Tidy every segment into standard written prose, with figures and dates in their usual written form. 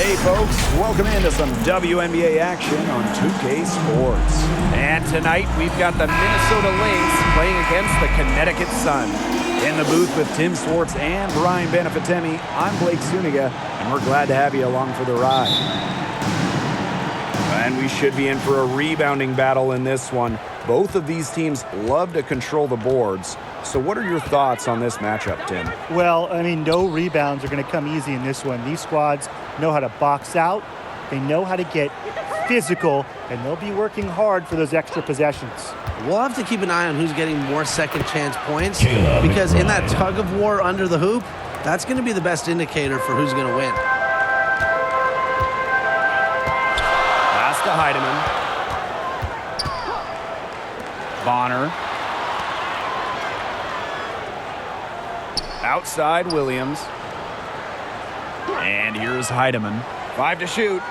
Hey folks, welcome into some WNBA action on 2K Sports. And tonight we've got the Minnesota Lynx playing against the Connecticut Sun. In the booth with Tim Swartz and Brian Benefitemi, I'm Blake Zuniga, and we're glad to have you along for the ride. And we should be in for a rebounding battle in this one. Both of these teams love to control the boards. So what are your thoughts on this matchup, Tim? Well, I mean, no rebounds are going to come easy in this one. These squads know how to box out. They know how to get physical, and they'll be working hard for those extra possessions. We'll have to keep an eye on who's getting more second chance points, because in that tug of war under the hoop, that's going to be the best indicator for who's going to win. Pass to Heidemann. Bonner. Outside Williams. And here's Heidemann. 5 to shoot.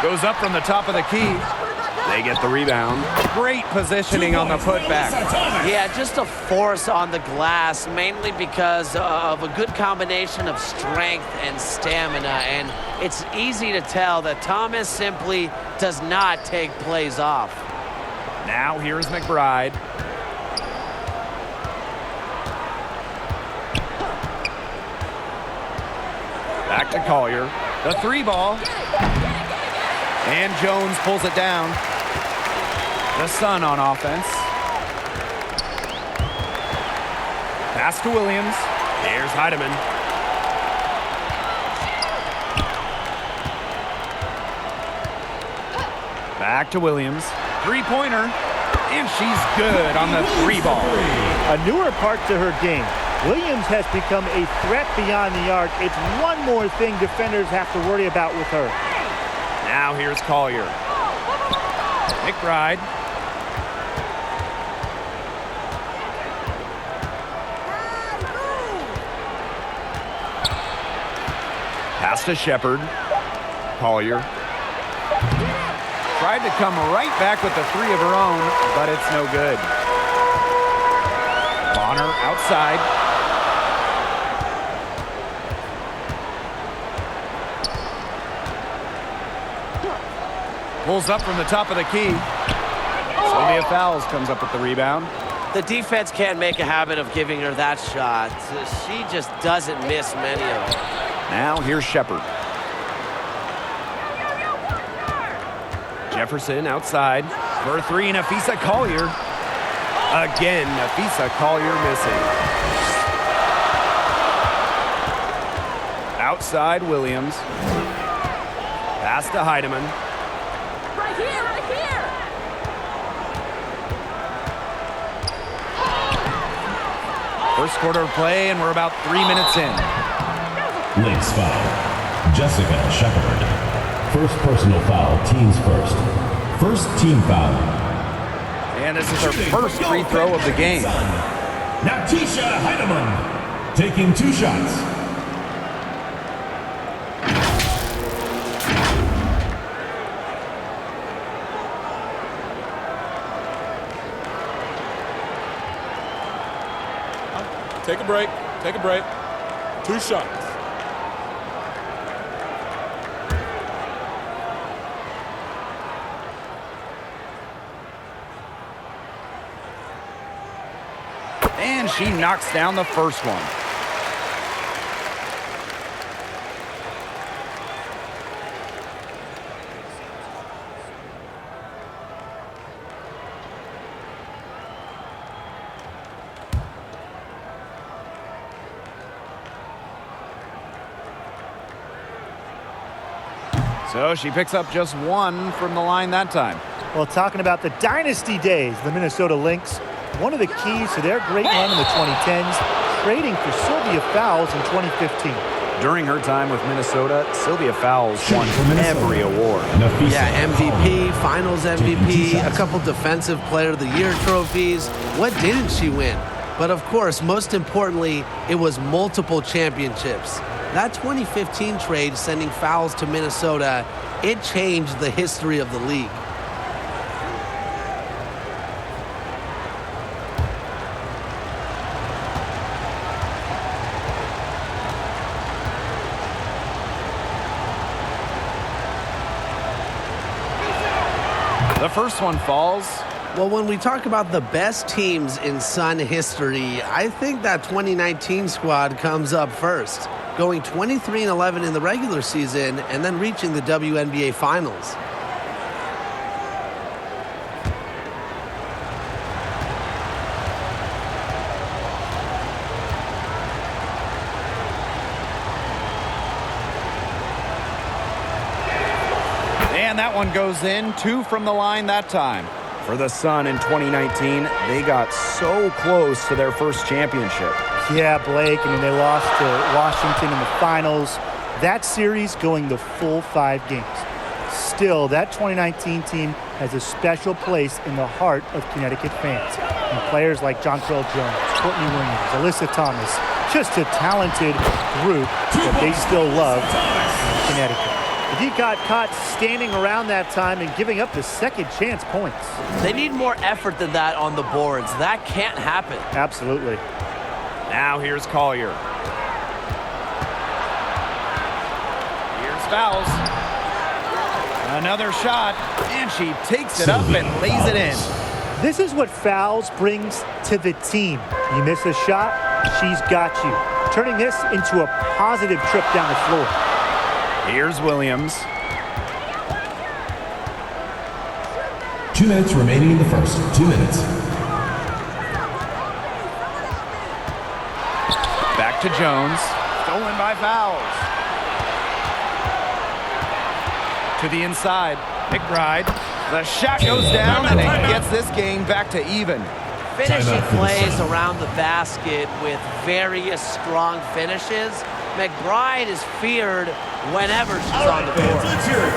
Goes up from the top of the key. They get the rebound. Great positioning on the putback. Yeah, just a force on the glass, mainly because of a good combination of strength and stamina. And it's easy to tell that Thomas simply does not take plays off. Now here's McBride. Back to Collier. The three ball. And Jones pulls it down. The Sun on offense. Pass to Williams. Here's Heidemann. Back to Williams. Three-pointer. And she's good on the three ball. A newer part to her game. Williams has become a threat beyond the arc. It's one more thing defenders have to worry about with her. Now here's Collier. McBride. Pass to Shepard. Collier. Tried to come right back with the three of her own, but it's no good. Bonner outside. Pulls up from the top of the key. Sylvia Fowles comes up with the rebound. The defense can't make a habit of giving her that shot. She just doesn't miss many of them. Now here's Shepard. Jefferson outside for a three, and Afisa Collier. Again, Afisa Collier missing. Outside Williams. Pass to Heidemann. Right here, right here. First quarter of play, and we're about 3 minutes in. Lynx foul. Jessica Shepard. First personal foul, teams first. First team foul. And this is her first free throw of the game. Natisha Heidemann taking 2 shots. Take a break. Take a break. 2 shots. And she knocks down the first one. So she picks up just 1 from the line that time. Well, talking about the dynasty days, the Minnesota Lynx, one of the keys to their great run in the 2010s, trading for Sylvia Fowles in 2015. During her time with Minnesota, Sylvia Fowles won every award. Yeah, MVP, Finals MVP, a couple Defensive Player of the Year trophies. What didn't she win? But of course, most importantly, it was multiple championships. That 2015 trade sending Fowles to Minnesota, it changed the history of the league. The first one falls. Well, when we talk about the best teams in Sun history, I think that 2019 squad comes up first, going 23-11 in the regular season and then reaching the WNBA Finals. And that one goes in. 2 from the line that time. For the Sun in 2019, they got so close to their first championship. Yeah, Blake. I mean, they lost to Washington in the finals. That series going the full 5 games. Still, that 2019 team has a special place in the heart of Connecticut fans. And players like Jonquel Jones, Courtney Williams, Alyssa Thomas, just a talented group that they still love in Connecticut. But he got caught standing around that time and giving up the second chance points. They need more effort than that on the boards. That can't happen. Absolutely. Now here's Collier. Here's Fowles. Another shot, and she takes it up and lays it in. This is what Fowles brings to the team. You miss a shot, she's got you. Turning this into a positive trip down the floor. Here's Williams. 2 minutes remaining in the first. 2 minutes. Back to Jones. Stolen by Fowles. To the inside. McBride. The shot goes down, and it gets this game back to even. Finishing plays around the basket with various strong finishes. McBride is feared whenever she's on the board.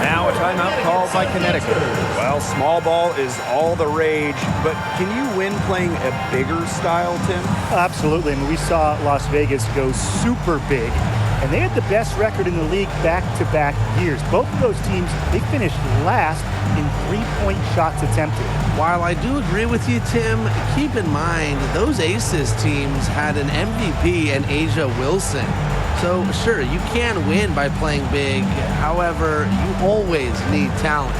Now a timeout called by Connecticut. Well, small ball is all the rage, but can you win playing a bigger style, Tim? Absolutely. I mean, we saw Las Vegas go super big, and they had the best record in the league back-to-back years. Both of those teams, they finished last in three-point shots attempted. While I do agree with you, Tim, keep in mind those Aces teams had an MVP in Asia Wilson. So, sure, you can win by playing big. However, you always need talent.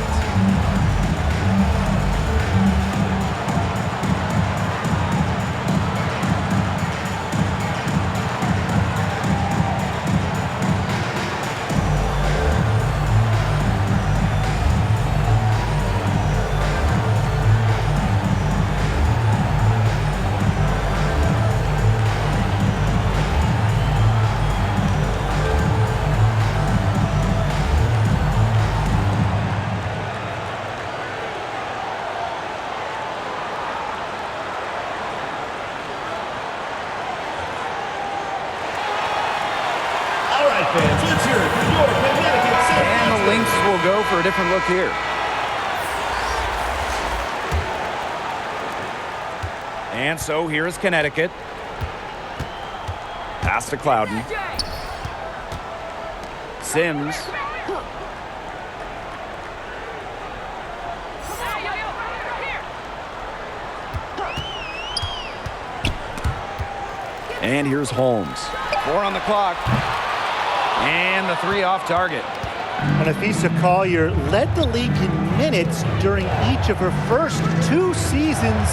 And the Lynx will go for a different look here. And so here is Connecticut. Pass to Clouden. Sims. And here's Holmes. 4 on the clock. And the 3 off target. Nafisa Collier led the league in minutes during each of her first 2 seasons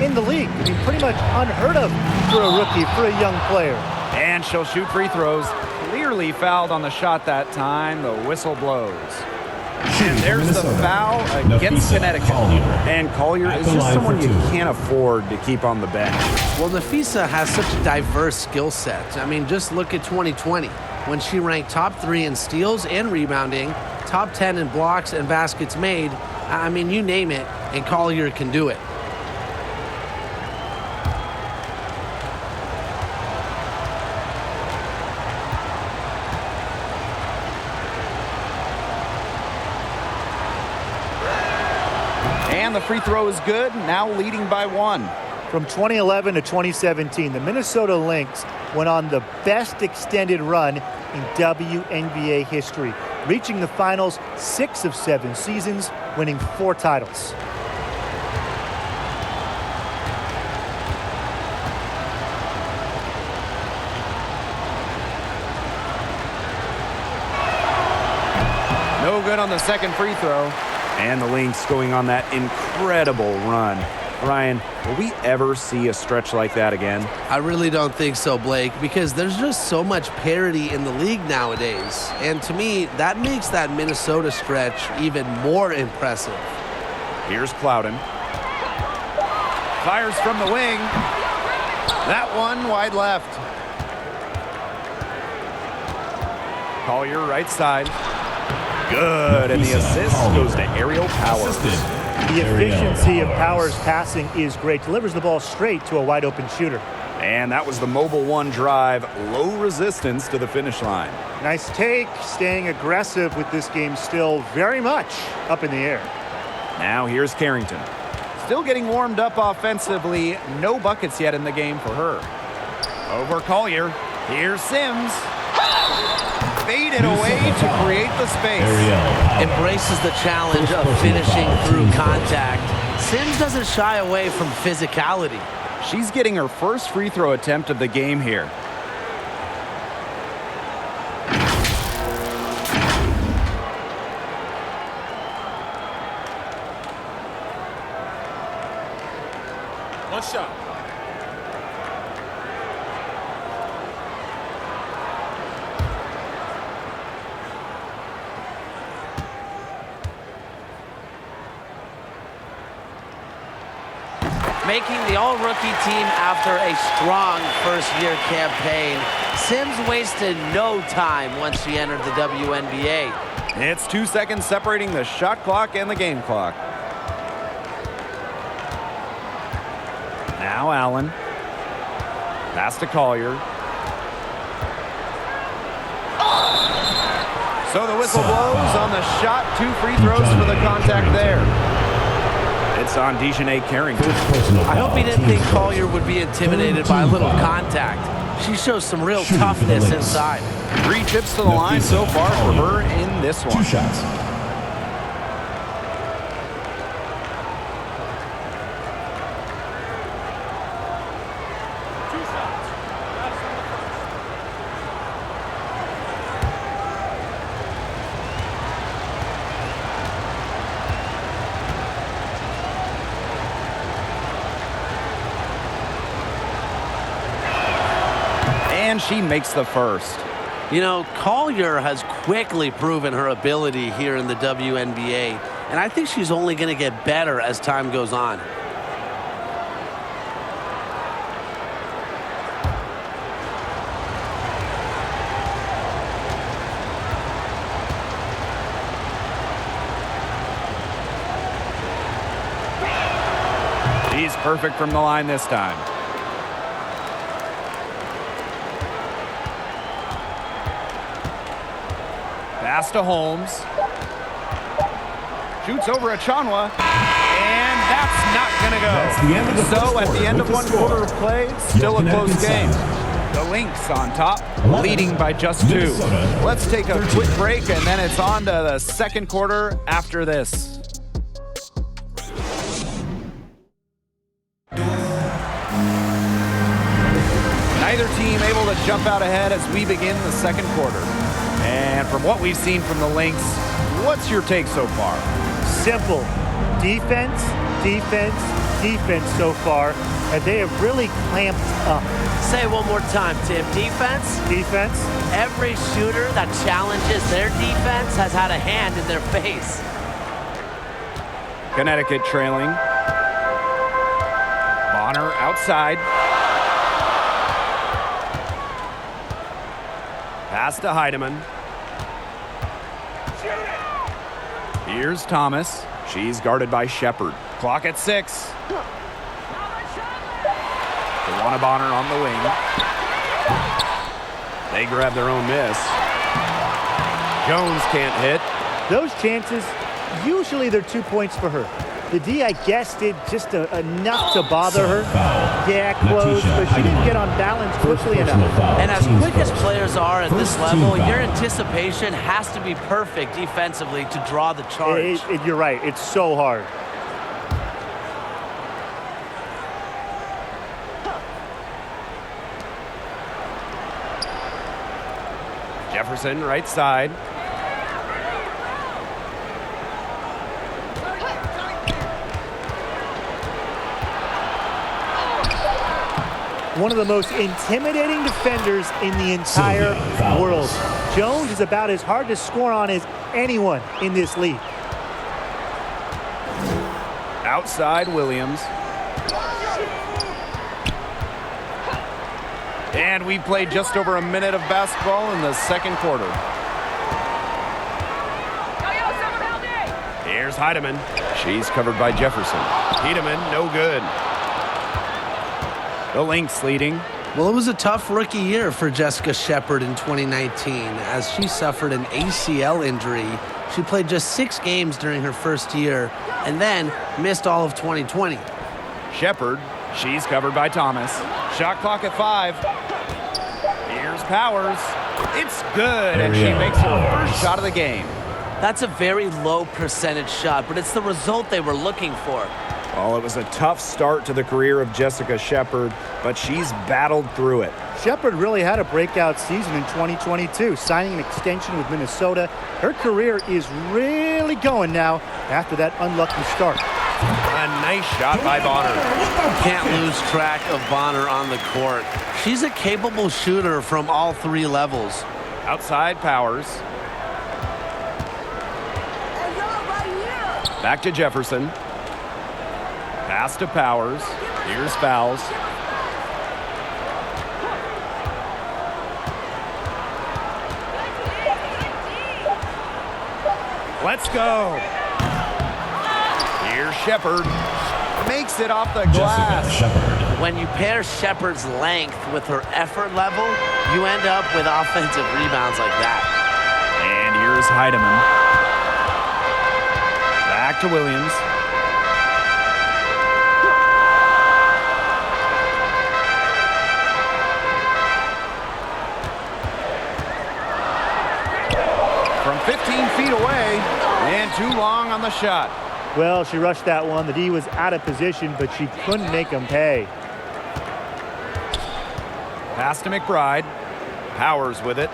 in the league. I mean, pretty much unheard of for a rookie, for a young player. And she'll shoot free throws. Clearly fouled on the shot that time. The whistle blows. And there's the foul against Connecticut. And Collier is just someone you can't afford to keep on the bench. Well, Nafisa has such a diverse skill set. I mean, just look at 2020 when she ranked top 3 in steals and rebounding, top 10 in blocks and baskets made. I mean, you name it, and Collier can do it. And the free throw is good, now leading by 1. From 2011 to 2017, the Minnesota Lynx went on the best extended run in WNBA history, reaching the finals 6 of 7 seasons, winning 4 titles. No good on the second free throw. And the Lynx going on that incredible run. Ryan, will we ever see a stretch like that again? I really don't think so, Blake, because there's just so much parity in the league nowadays. And to me, that makes that Minnesota stretch even more impressive. Here's Plowden. Fires from the wing. That one wide left. Collier right side. Good, and the assist goes to Aerial Powers. The efficiency of Powers' passing is great. Delivers the ball straight to a wide-open shooter. And that was the Mobile One drive. Low resistance to the finish line. Nice take. Staying aggressive with this game still very much up in the air. Now here's Carrington. Still getting warmed up offensively. No buckets yet in the game for her. Over Collier. Here's Sims. Faded away to create the space. Embraces the challenge of finishing through contact. Sims doesn't shy away from physicality. She's getting her first free throw attempt of the game here. One shot. Making the all-rookie team after a strong first-year campaign, Sims wasted no time once she entered the WNBA. It's 2 seconds separating the shot clock and the game clock. Now Allen. Pass to Collier. So the whistle blows on the shot. 2 free throws for the contact there. It's on Dejanay Carrington. I hope he didn't think Collier would be intimidated by a little contact. She shows some real toughness inside. 3 trips to the line so far for her in this one. 2 shots. And she makes the first. You know, Collier has quickly proven her ability here in the WNBA, and I think she's only going to get better as time goes on. She's perfect from the line this time. Pass to Holmes. Shoots over at Chanwa. And that's not going to go. So at the end of 1 quarter of play, still a close game. The Lynx on top, leading by just 2. Let's take a quick break, and then it's on to the second quarter after this. Neither team able to jump out ahead as we begin the second quarter. And from what we've seen from the Lynx, what's your take so far? Simple. Defense, defense, defense so far, and they have really clamped up. Say it one more time, Tim. Defense? Defense. Every shooter that challenges their defense has had a hand in their face. Connecticut trailing. Bonner outside. Pass to Heidemann. Here's Thomas. She's guarded by Shepard. Clock at 6. Tawana Bonner on the wing. They grab their own miss. Jones can't hit. Those chances, usually they're 2 points for her. The D, I guess, did just enough to bother her. Yeah, close, but she didn't get on balance quickly enough. And as quick as players are at this level, your anticipation has to be perfect defensively to draw the charge. You're right. It's so hard. Jefferson, right side. one of the most intimidating defenders in the entire world. Jones is about as hard to score on as anyone in this league. Outside Williams. And we played just over a minute of basketball in the second quarter. Here's Heidemann. She's covered by Jefferson. Heidemann, no good. The Lynx leading. Well, it was a tough rookie year for Jessica Shepard in 2019 as she suffered an ACL injury. She played just 6 games during her first year and then missed all of 2020. Shepard, she's covered by Thomas. Shot clock at 5. Here's Powers. It's good, and she makes her first shot of the game. That's a very low percentage shot, but it's the result they were looking for. Well, it was a tough start to the career of Jessica Shepard, but she's battled through it. Shepard really had a breakout season in 2022, signing an extension with Minnesota. Her career is really going now after that unlucky start. A nice shot by Bonner. Can't lose track of Bonner on the court. She's a capable shooter from all 3 levels. Outside Powers. Back to Jefferson. Pass to Powers. Here's fouls. Let's go. Here's Shepard. Makes it off the glass. When you pair Shepard's length with her effort level, you end up with offensive rebounds like that. And here's Heidemann. Back to Williams. From 15 feet away, and too long on the shot. Well, she rushed that one. The D was out of position, but she couldn't make him pay. Pass to McBride. Powers with it.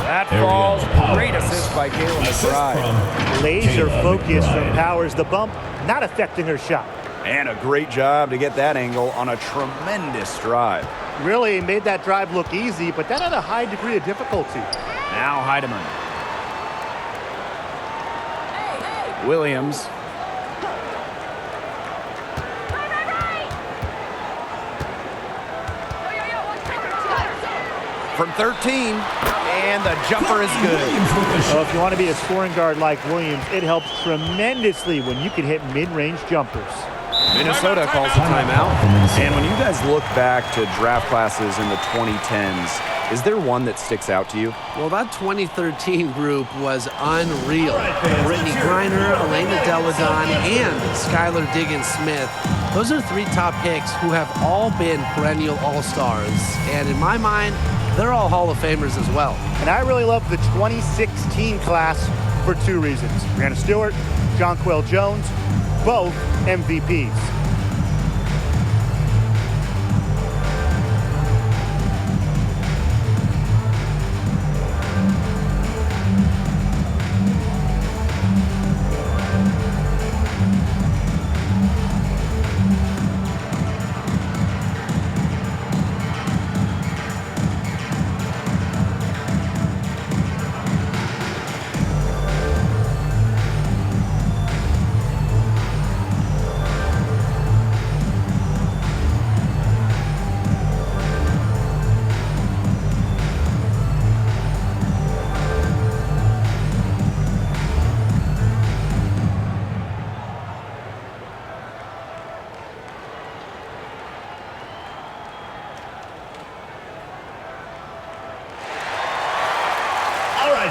That falls. Great assist by Kayla McBride. Laser focus from Powers. The bump not affecting her shot. And a great job to get that angle on a tremendous drive. Really made that drive look easy, but that had a high degree of difficulty. Now Heidemann. Williams. From 13, and the jumper is good. Oh, if you want to be a scoring guard like Williams, it helps tremendously when you can hit mid-range jumpers. Minnesota calls a timeout. And when you guys look back to draft classes in the 2010s, is there one that sticks out to you? Well, that 2013 group was unreal. Brittany Griner, Elena Deladon, and Skylar Diggins-Smith. Those are 3 top picks who have all been perennial all-stars. And in my mind, they're all Hall of Famers as well. And I really love the 2016 class for 2 reasons. Brianna Stewart, Jonquel Jones, both MVPs.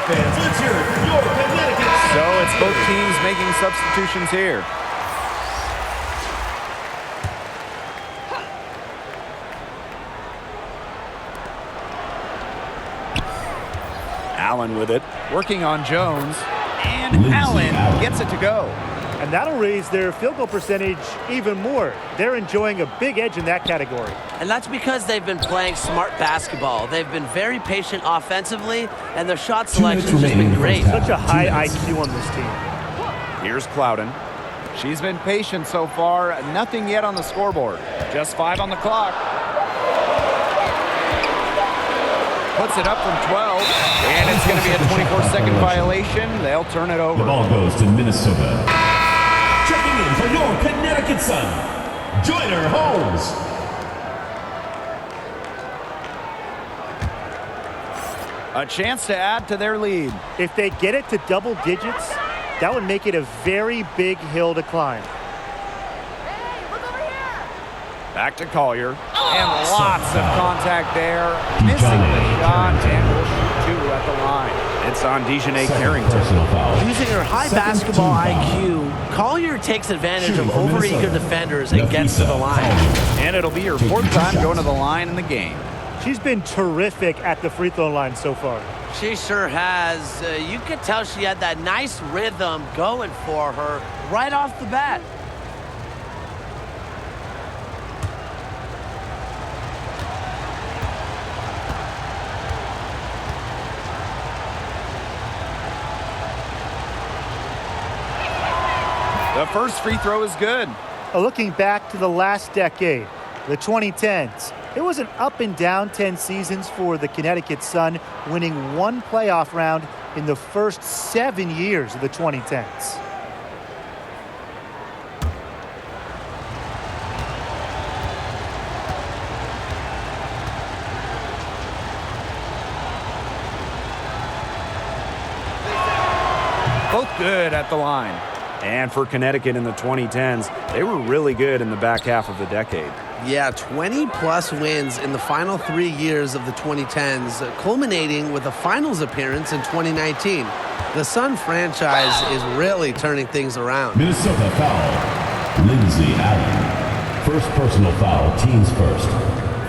Fans, let's hear it for your Connecticut. So it's both teams making substitutions here. Allen with it, working on Jones, and Allen gets it to go. And that'll raise their field goal percentage even more. They're enjoying a big edge in that category. And that's because they've been playing smart basketball. They've been very patient offensively, and their shot selection's just been great. Such a high IQ on this team. Here's Clouden. She's been patient so far. Nothing yet on the scoreboard. Just 5 on the clock. Puts it up from 12, and it's going to be a 24-second violation. They'll turn it over. The ball goes to Minnesota. Checking in for your Connecticut Sun, Joyner Holmes. A chance to add to their lead. If they get it to double digits, that would make it a very big hill to climb. Hey, look over here! Back to Collier. And lots of contact there. Missing the shot, and will shoot 2 at the line. It's on Dejanay Carrington. Using her high basketball IQ, Collier takes advantage of overeager defenders and gets to the line. And it'll be her 4th time going to the line in the game. She's been terrific at the free throw line so far. She sure has. You could tell she had that nice rhythm going for her right off the bat. The first free throw is good. Looking back to the last decade, the 2010s, it was an up and down 10 seasons for the Connecticut Sun, winning 1 playoff round in the first 7 years of the 2010s. Both good at the line. And for Connecticut in the 2010s, they were really good in the back half of the decade. Yeah, 20-plus wins in the final 3 years of the 2010s, culminating with a finals appearance in 2019. The Sun franchise is really turning things around. Minnesota foul. Lindsay Allen. First personal foul, teams first.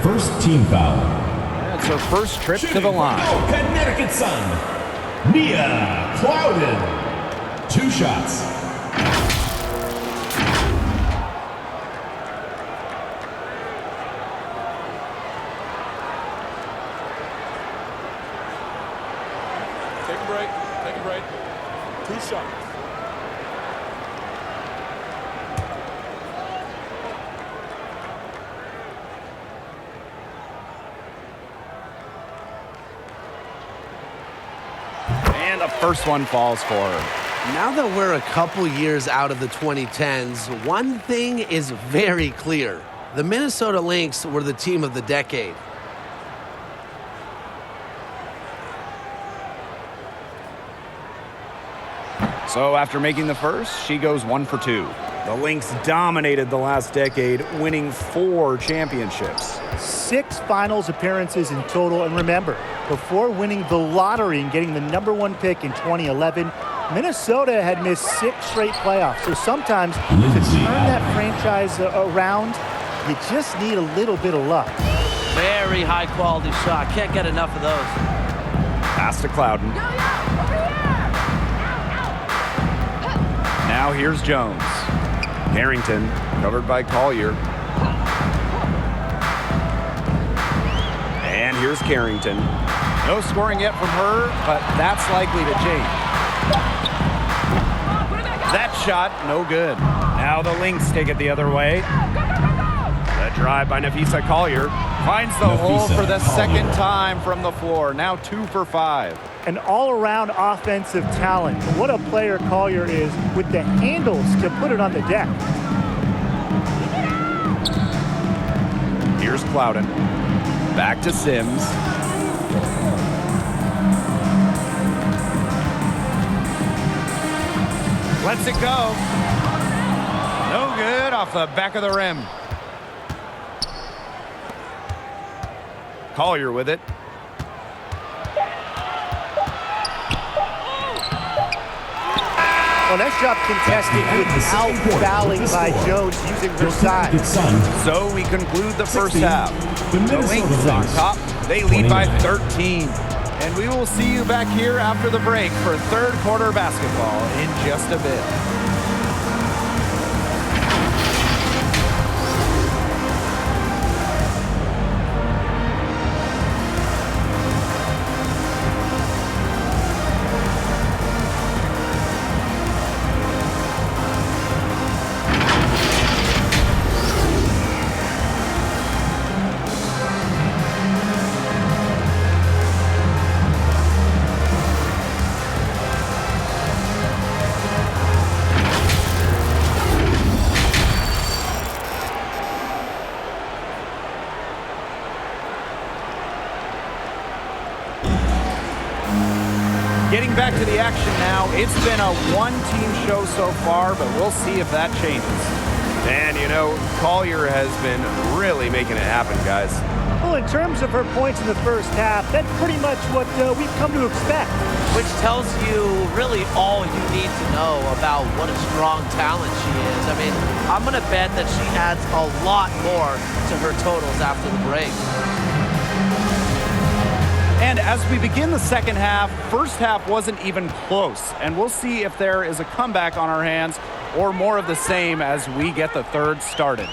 First team foul. That's her first trip to the line. Go Connecticut Sun. Mia Clouden. 2 shots. Take a break. Take a break. 2 shots. And the first one falls for her. Now that we're a couple years out of the 2010s, one thing is very clear. The Minnesota Lynx were the team of the decade. So after making the first, she goes 1 for 2. The Lynx dominated the last decade, winning 4 championships. 6 finals appearances in total. And remember, before winning the lottery and getting the #1 pick in 2011, Minnesota had missed 6 straight playoffs. So sometimes to turn that franchise around, you just need a little bit of luck. Very high quality shot. Can't get enough of those. Pass to Clouden. Yo, yo, over here! Now here's Jones. Carrington, covered by Collier. And here's Carrington. No scoring yet from her, but that's likely to change. That shot, no good. Now the Lynx take it the other way. The drive by Nafisa Collier finds the hole for the second time from the floor. Now 2 for 5. An all-around offensive talent. What a player Collier is with the handles to put it on the deck. Here's Clouden. Back to Sims. Lets it go. No good off the back of the rim. Collier with it. Well, that shot contested without fouling by Jones using her size. So we conclude the first half. The Lynx on top. They lead by 13. And we will see you back here after the break for third quarter basketball in just a bit. Getting back to the action now. It's been a one-team show so far, but we'll see if that changes. And, you know, Collier has been really making it happen, guys. Well, in terms of her points in the first half, that's pretty much what we've come to expect. Which tells you really all you need to know about what a strong talent she is. I mean, I'm going to bet that she adds a lot more to her totals after the break. And as we begin the second half, first half wasn't even close. And we'll see if there is a comeback on our hands or more of the same as we get the third started.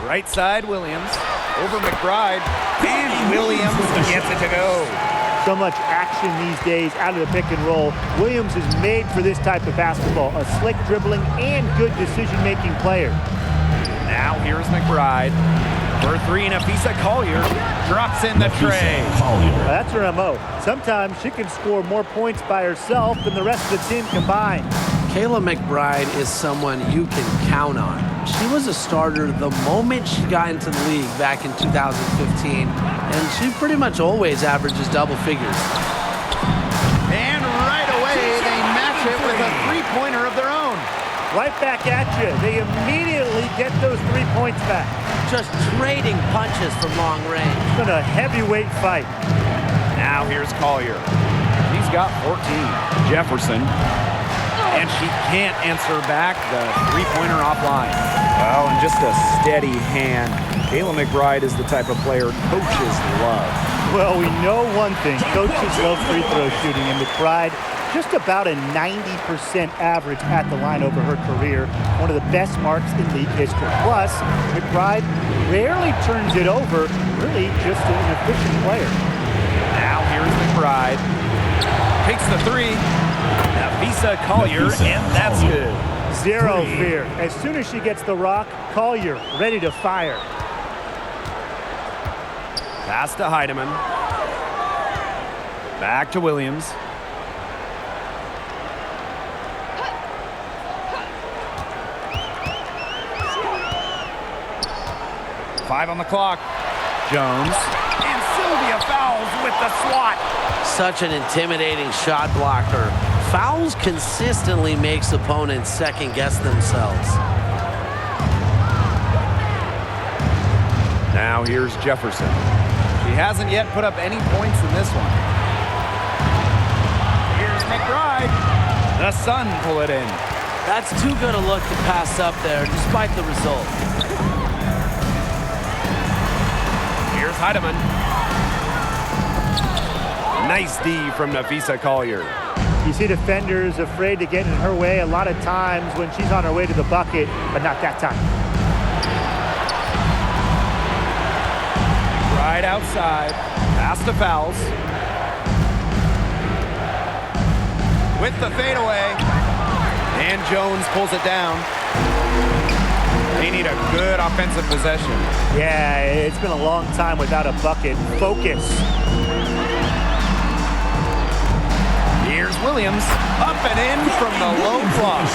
Right side, Williams. Over McBride. And Williams gets it to go. So much action these days out of the pick and roll. Williams is made for this type of basketball. A slick dribbling and good decision-making player. Now here's McBride. For three, Nafisa Collier drops in the tray. That's her MO. Sometimes she can score more points by herself than the rest of the team combined. Kayla McBride is someone you can count on. She was a starter the moment she got into the league back in 2015, and she pretty much always averages double figures. And right away, they match it with a three-pointer of their own. Right back at you. They immediately get those 3 points back. Just trading punches from long range. It's been a heavyweight fight. Now here's Collier. He's got 14. Jefferson. And she can't answer back the three-pointer offline. Well, and just a steady hand. Kayla McBride is the type of player coaches love. Well, we know one thing. Coaches love free throw shooting, and McBride just about a 90% average at the line over her career. One of the best marks in league history. Plus, McBride rarely turns it over. Really just an efficient player. Now here's McBride. Takes the three. Nafisa Collier, and that's good. Zero fear. As soon as she gets the rock, Collier ready to fire. Pass to Heidemann. Back to Williams. Five on the clock. Jones. And Sylvia fouls with the swat. Such an intimidating shot blocker. Fouls consistently makes opponents second-guess themselves. Now here's Jefferson. She hasn't yet put up any points in this one. Here's McBride. The Sun pull it in. That's too good a look to pass up there, despite the result. Here's Heidemann. Nice D from Nafisa Collier. You see defenders afraid to get in her way a lot of times when she's on her way to the bucket, but not that time. Right outside. Pass to Fouls. With the fadeaway. And Jones pulls it down. They need a good offensive possession. Yeah, it's been a long time without a bucket. Focus. Here's Williams, up and in from the low block.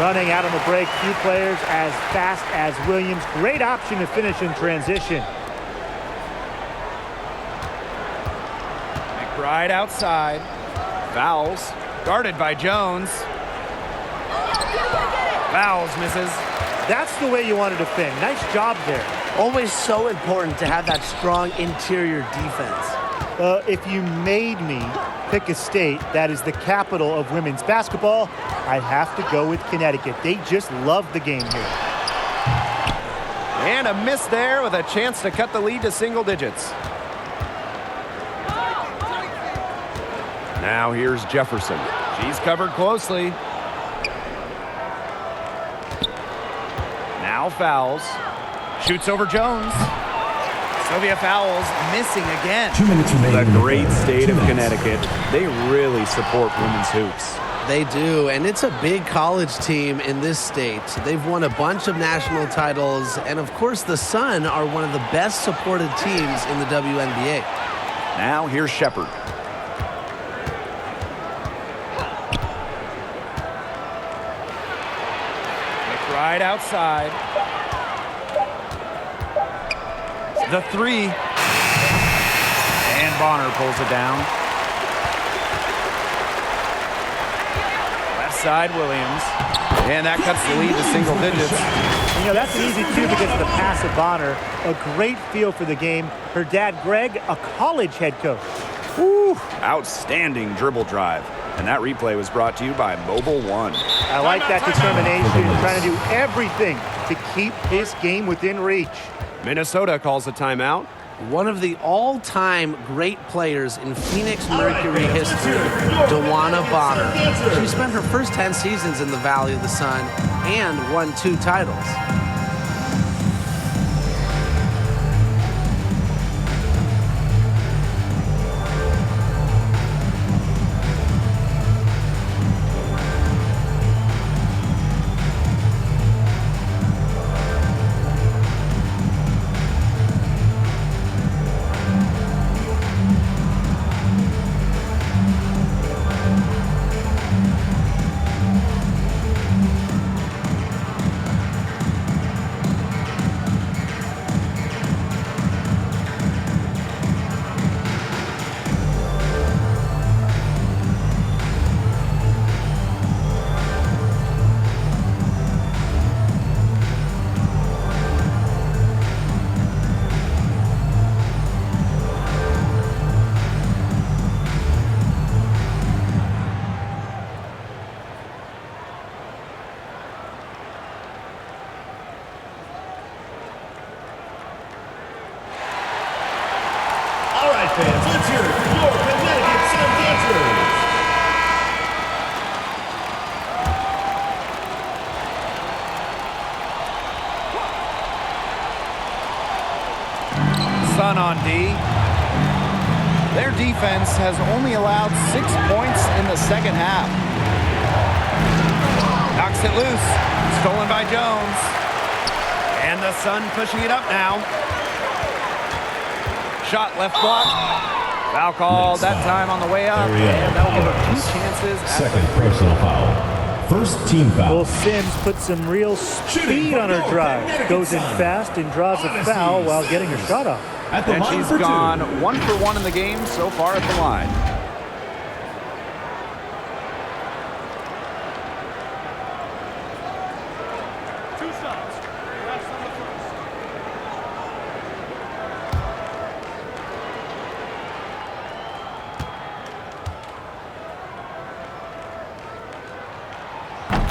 Running out on the break, few players as fast as Williams. Great option to finish in transition. McBride outside. Fouls, guarded by Jones. Fouls, misses. That's the way you want to defend. Nice job there. Always so important to have that strong interior defense. If you made me pick a state that is the capital of women's basketball, I'd have to go with Connecticut. They just love the game here. And a miss there with a chance to cut the lead to single digits. Now here's Jefferson. She's covered closely. Now Fouls. Shoots over Jones. Sylvia Fouls, missing again. 2 minutes remaining. The great state of Connecticut. They really support women's hoops. They do, and it's a big college team in this state. They've won a bunch of national titles, and of course the Sun are one of the best supported teams in the WNBA. Now here's Shepard. Right outside. The three. And Bonner pulls it down. Left side, Williams. And that cuts the lead to single digits. You know, that's an easy two because of the pass of Bonner. A great feel for the game. Her dad, Greg, a college head coach. Woo, outstanding dribble drive. And that replay was brought to you by Mobile One. I like that determination, trying to do everything to keep this game within reach. Minnesota calls a timeout. One of the all-time great players in Phoenix Mercury history, DeWanna Bonner. She spent her first 10 seasons in the Valley of the Sun and won 2 titles. Fans, let's hear it for your Connecticut Sun Dancers. Sun on D. Their defense has only allowed 6 points in the second half. Knocks it loose. Stolen by Jones. And the Sun pushing it up now. Shot left block. Foul called that time on the way up. And that'll give her 2 chances. Second personal foul. First team foul. Well, Sims put some real speed on her drive. Goes in fast and draws a foul while getting her shot off. And she's gone 1 for 1 in the game so far at the line.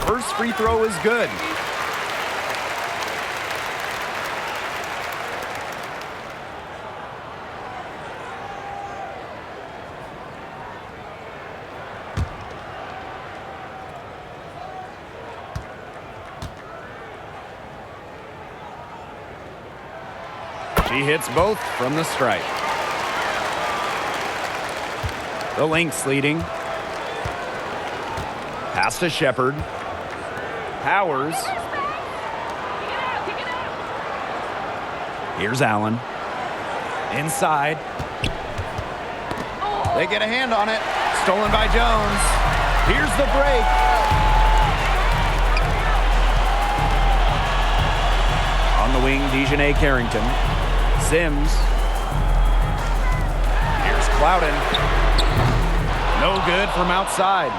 First free throw is good. She hits both from the stripe. The Lynx leading. Pass to Shepard. Powers. Here's Allen. Inside. They get a hand on it. Stolen by Jones. Here's the break. On the wing, Dejanay Carrington. Sims. Here's Clouden. No good from outside.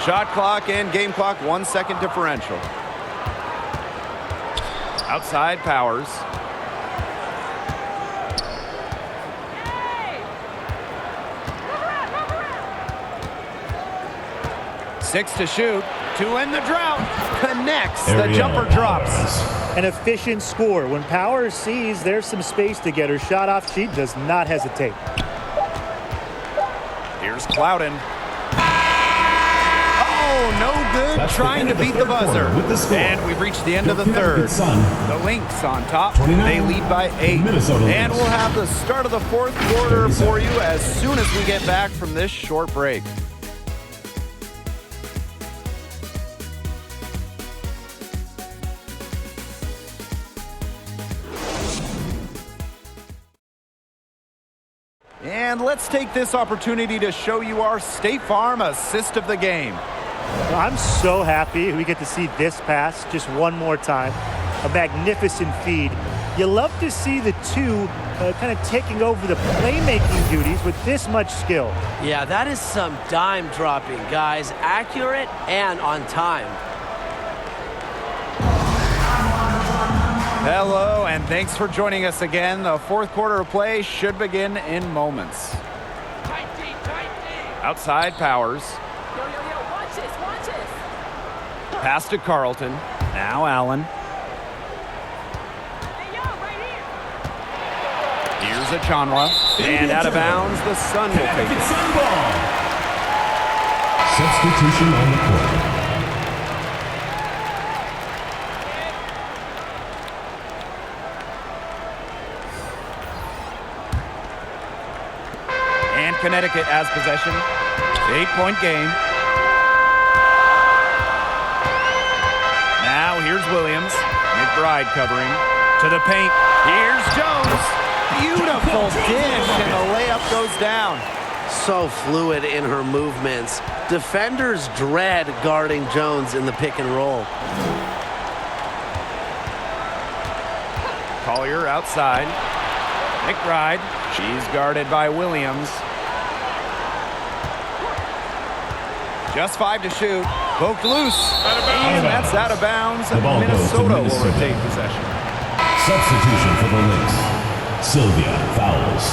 Shot clock and game clock 1 second differential. Outside Powers. Six to shoot. To end the drought. Connects. The jumper drops. An efficient score. When Powers sees there's some space to get her shot off, she does not hesitate. Here's Clouden. Oh, no good. That's trying to beat the buzzer. And we've reached the end of the third. The Lynx on top. They lead by 8. And we'll have the start of the fourth quarter for you as soon as we get back from this short break. And let's take this opportunity to show you our State Farm assist of the game. I'm so happy we get to see this pass just one more time. A magnificent feed. You love to see the two kind of taking over the playmaking duties with this much skill. Yeah, that is some dime dropping, guys. Accurate and on time. Hello, and thanks for joining us again. The fourth quarter of play should begin in moments. Tight D, tight D. Outside Powers. Yo, watch this, watch this. Pass to Carlton. Now Allen. Hey, yo, right here. Here's Achanwa. And out of bounds, the Sun will take it. Sun ball. Substitution on the court. And Connecticut has possession. 8-point game. Now here's Williams. McBride covering. To the paint. Here's Jones. Beautiful dish, and the layup goes down. So fluid in her movements. Defenders dread guarding Jones in the pick and roll. Collier outside. McBride. She's guarded by Williams. Just 5 to shoot. Poked loose. And that's out of bounds. The ball goes to Minnesota will Minnesota. retain possession. Substitution for the Lynx. Sylvia fouls.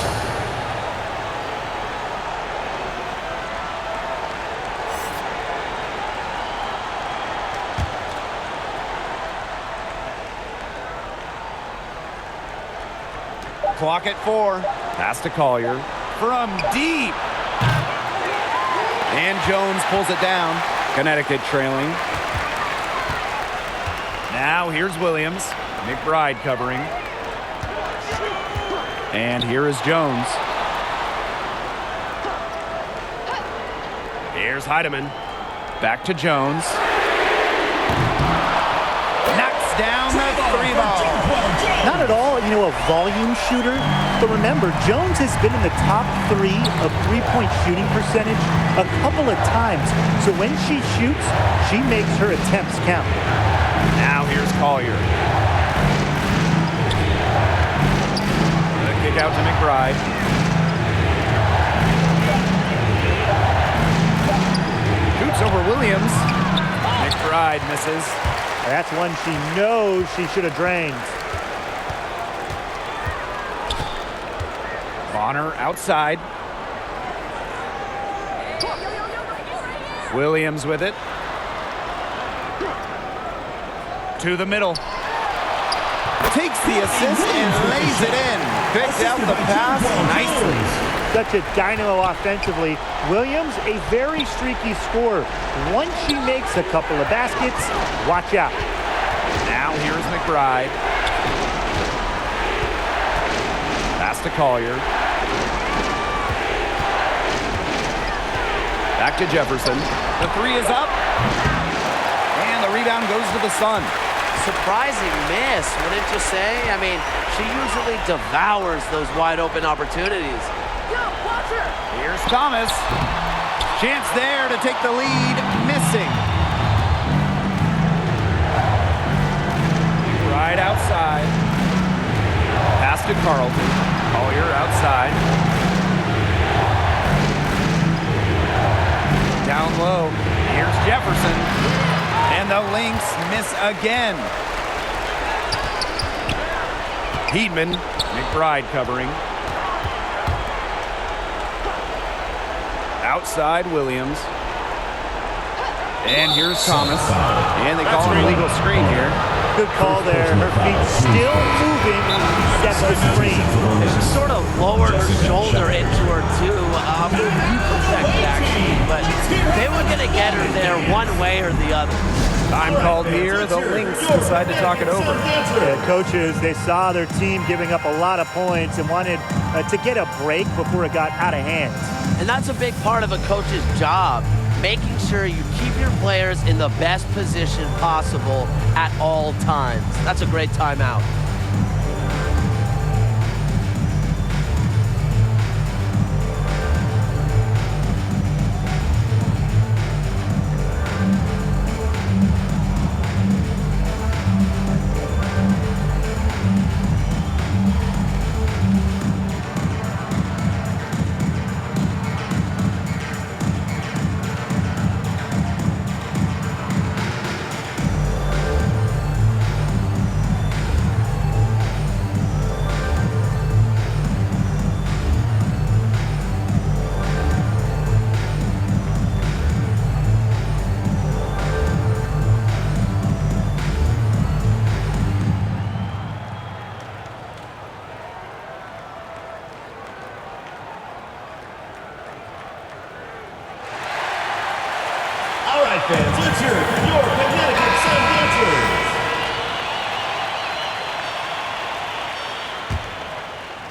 Clock at 4. Pass to Collier. From deep. And Jones pulls it down. Connecticut trailing. Now here's Williams. McBride covering. And here is Jones. Here's Heidemann. Back to Jones. Knocks down the 3-ball. Not at all, a volume shooter. But remember, Jones has been in the top 3 of three-point shooting percentage a couple of times. So when she shoots, she makes her attempts count. Now here's Collier. The kick out to McBride. Shoots over Williams. McBride misses. That's one she knows she should have drained. Bonner outside. Williams with it. To the middle. Takes the assist and lays it in. Picked out the pass nicely. Such a dynamo offensively. Williams, a very streaky scorer. Once she makes a couple of baskets, watch out. Now here's McBride. Pass to Collier. Back to Jefferson. The 3 is up. And the rebound goes to the Sun. Surprising miss, wouldn't you say? I mean, she usually devours those wide open opportunities. Yo, watch her. Here's Thomas. Chance there to take the lead. Missing. Right outside. Pass to Carlton. Collier outside. Down low. Here's Jefferson. And the Lynx miss again. Heedman. McBride covering. Outside Williams. And here's Thomas. And they call an illegal screen here. Good call there. Her feet still moving. That's the screen. She sort of lowered her shoulder into her too. Perfect actually, but they were going to get her there one way or the other. Time called here. The Lynx decide to talk it over. Yeah, coaches, they saw their team giving up a lot of points and wanted to get a break before it got out of hand. And that's a big part of a coach's job, making sure you keep your players in the best position possible at all times. That's a great timeout.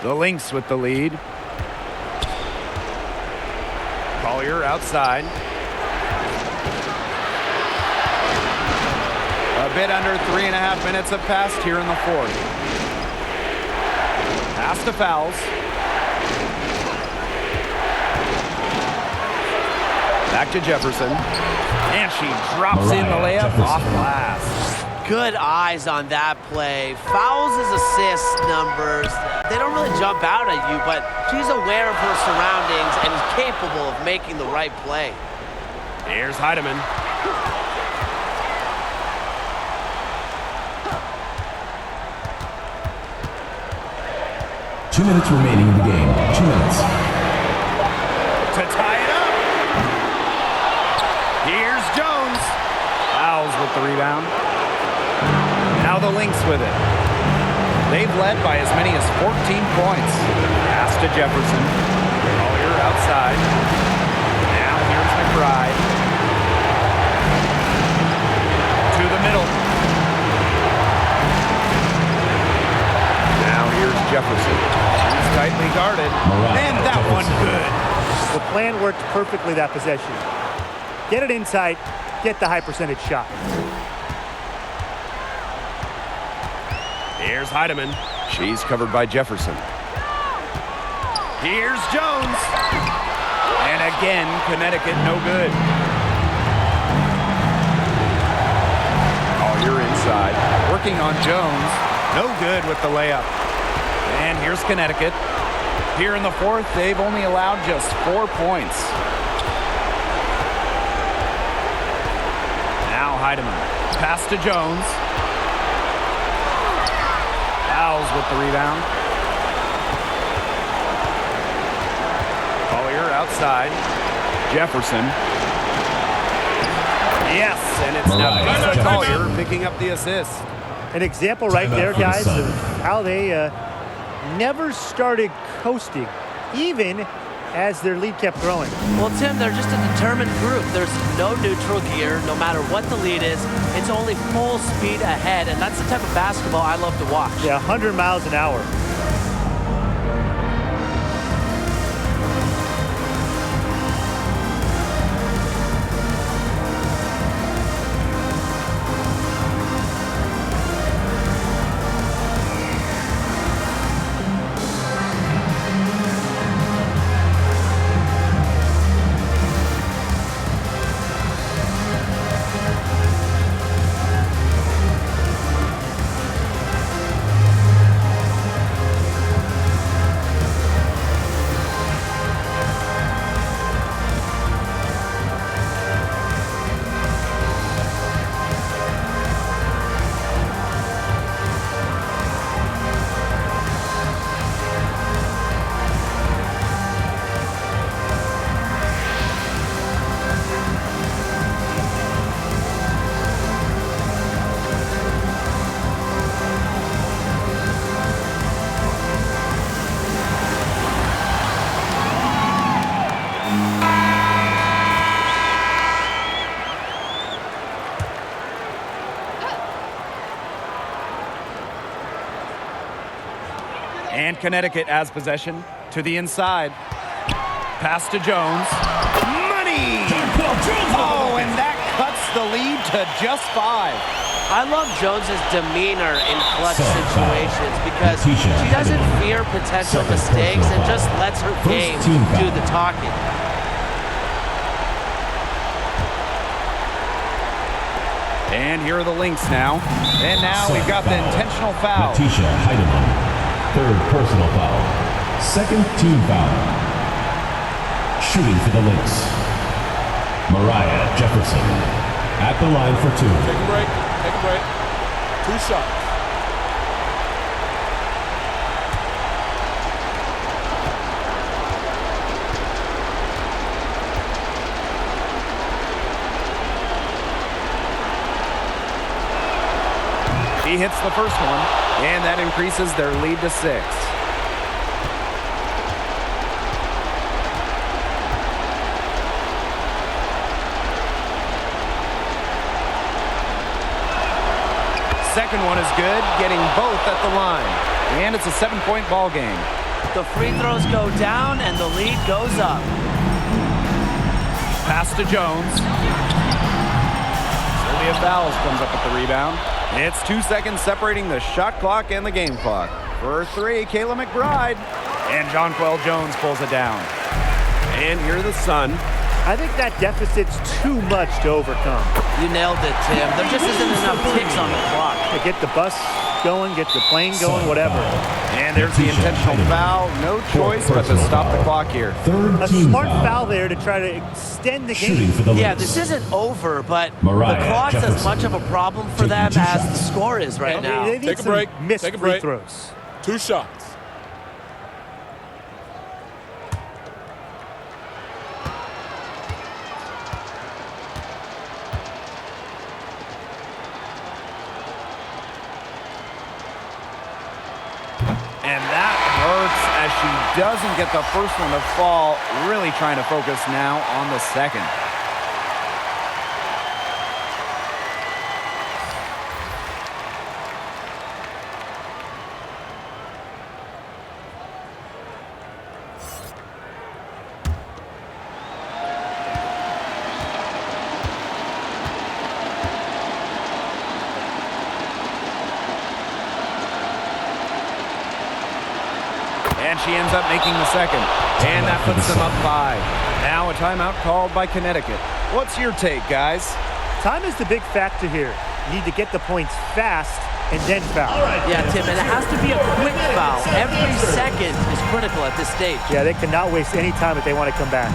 The Lynx with the lead. Collier outside. A bit under 3.5 minutes have passed here in the fourth. Pass to Fouls. Back to Jefferson. And she drops in the layup off glass. Good eyes on that play. Fouls' assist numbers, they don't really jump out at you, but she's aware of her surroundings and is capable of making the right play. Here's Heidemann. Two minutes remaining in the game. 2 minutes. To tie it up. Here's Jones. Fouls with the rebound. Now the Lynx with it. They've led by as many as 14 points. Pass to Jefferson. Collier outside. Now here's McBride. To the middle. Now here's Jefferson. He's tightly guarded. And that one good. The plan worked perfectly that possession. Get it inside, get the high percentage shot. Here's Heidemann. She's covered by Jefferson. Here's Jones. And again, Connecticut no good. Collier inside. Working on Jones. No good with the layup. And here's Connecticut. Here in the fourth, they've only allowed just 4 points. Now Heidemann. Pass to Jones. Fouls with the rebound. Collier outside. Jefferson. Yes, and it's now Lisa Collier picking up the assist. An example right there, guys, of how they never started coasting, even as their lead kept growing. Well, Tim, they're just a determined group. There's no neutral gear, no matter what the lead is. It's only full speed ahead, and that's the type of basketball I love to watch. Yeah, 100 miles an hour. And Connecticut has possession to the inside. Pass to Jones. Money! Oh, and that cuts the lead to just 5. I love Jones's demeanor in clutch situations because she doesn't fear potential mistakes and just lets her game do the talking. And here are the Lynx now. And now we've got the intentional foul. Letitia Heidemann. Third personal foul. Second team foul. Shooting for the Lynx. Mariah Jefferson. At the line for 2. Take a break. Take a break. 2 shots. He hits the first one, and that increases their lead to 6. Second one is good, getting both at the line. And it's a 7-point ball game. The free throws go down and the lead goes up. Pass to Jones. Sylvia Fowles comes up with the rebound. It's 2 seconds separating the shot clock and the game clock. For three, Kayla McBride. And Jonquel Jones pulls it down. And here the Sun. I think that deficit's too much to overcome. You nailed it, Tim. There just isn't enough ticks on the clock. To get the bus going, get the plane going, whatever. And there's the intentional foul. No choice but to stop the clock here. Third A team smart foul. foul there to try to extend the Shooting game. for the Yeah, Lynx. this isn't over, but Mariah the clock's as Jefferson. much of a problem for them Taking two as the shots. score is right now. They need Take a some break. missed Take a free break. throws. 2 shots. And that hurts as she doesn't get the first one to fall. Really trying to focus now on the second. And she ends up making the second. And that puts them up 5. Now a timeout called by Connecticut. What's your take, guys? Time is the big factor here. You need to get the points fast and then foul. Yeah, Tim, and it has to be a quick foul. Every second is critical at this stage. Yeah, they cannot waste any time if they want to come back.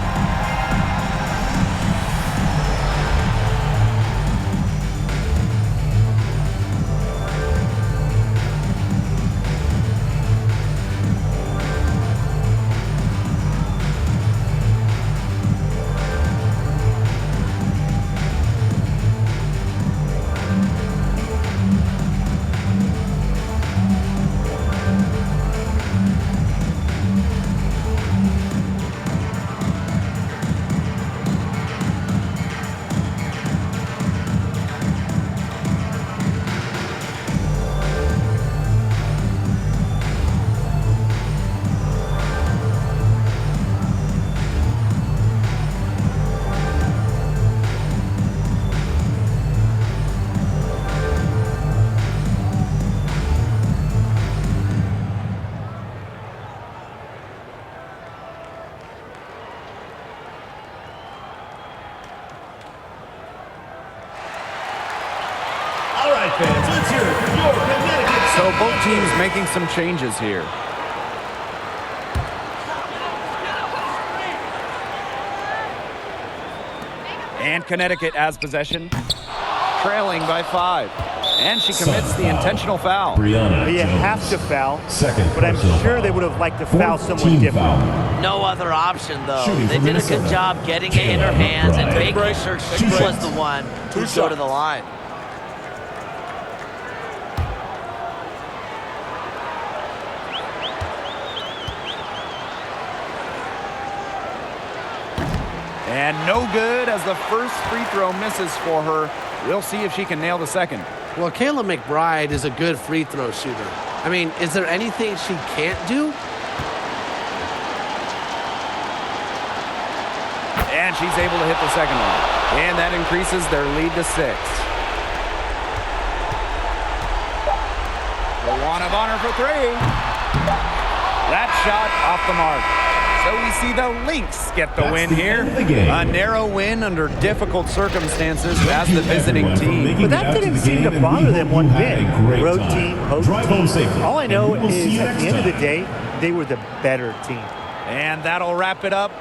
All right, fans, let's hear it for your Connecticut. So both teams making some changes here. And Connecticut has possession, trailing by 5. And she commits the intentional foul. Brianna You Jones. have to foul, Second but I'm personal sure foul. they would have liked to foul Fourth someone team different. foul. No other option, though. Shooting They from did a good Minnesota. job getting it in her hands and Take a making break. sure Take she a break. was the one Two who go to the shots. line. And no good as the first free throw misses for her. We'll see if she can nail the second. Well, Kayla McBride is a good free throw shooter. I mean, is there anything she can't do? And she's able to hit the second one. And that increases their lead to 6. The one of honor for 3. That shot off the mark. So we see the Lynx get the That's win the here. end of the game. A narrow win under difficult circumstances as the visiting Everyone for team. making But that it out didn't the seem game, to and we bother them hope one you had bit. a great Road time. team, host Drive team. home safely. All I know and we will see is you at next the end of the time. day, they were the better team. And that'll wrap it up.